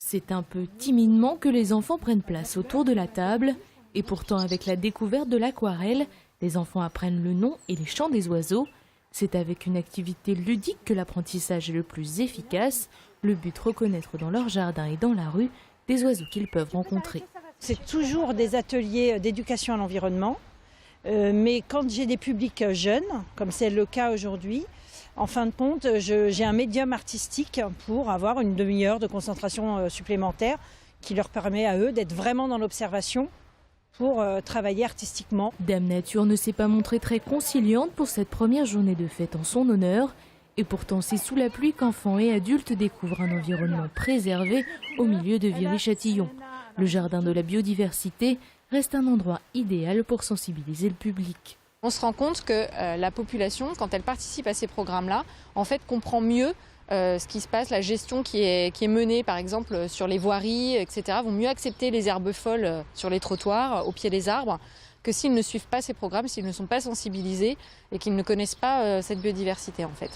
C'est un peu timidement que les enfants prennent place autour de la table. Et pourtant, avec la découverte de l'aquarelle, les enfants apprennent le nom et les chants des oiseaux. C'est avec une activité ludique que l'apprentissage est le plus efficace. Le but, reconnaître dans leur jardin et dans la rue des oiseaux qu'ils peuvent rencontrer. C'est toujours des ateliers d'éducation à l'environnement. Mais quand j'ai des publics jeunes, comme c'est le cas aujourd'hui, en fin de compte, j'ai un médium artistique pour avoir une demi-heure de concentration supplémentaire qui leur permet à eux d'être vraiment dans l'observation pour travailler artistiquement. Dame Nature ne s'est pas montrée très conciliante pour cette première journée de fête en son honneur. Et pourtant, c'est sous la pluie qu'enfants et adultes découvrent un environnement préservé au milieu de Viry-Châtillon. Le jardin de la biodiversité reste un endroit idéal pour sensibiliser le public. On se rend compte que la population, quand elle participe à ces programmes-là, en fait comprend mieux ce qui se passe, la gestion qui est menée par exemple sur les voiries, etc. Vont mieux accepter les herbes folles sur les trottoirs, au pied des arbres, que s'ils ne suivent pas ces programmes, s'ils ne sont pas sensibilisés et qu'ils ne connaissent pas cette biodiversité en fait.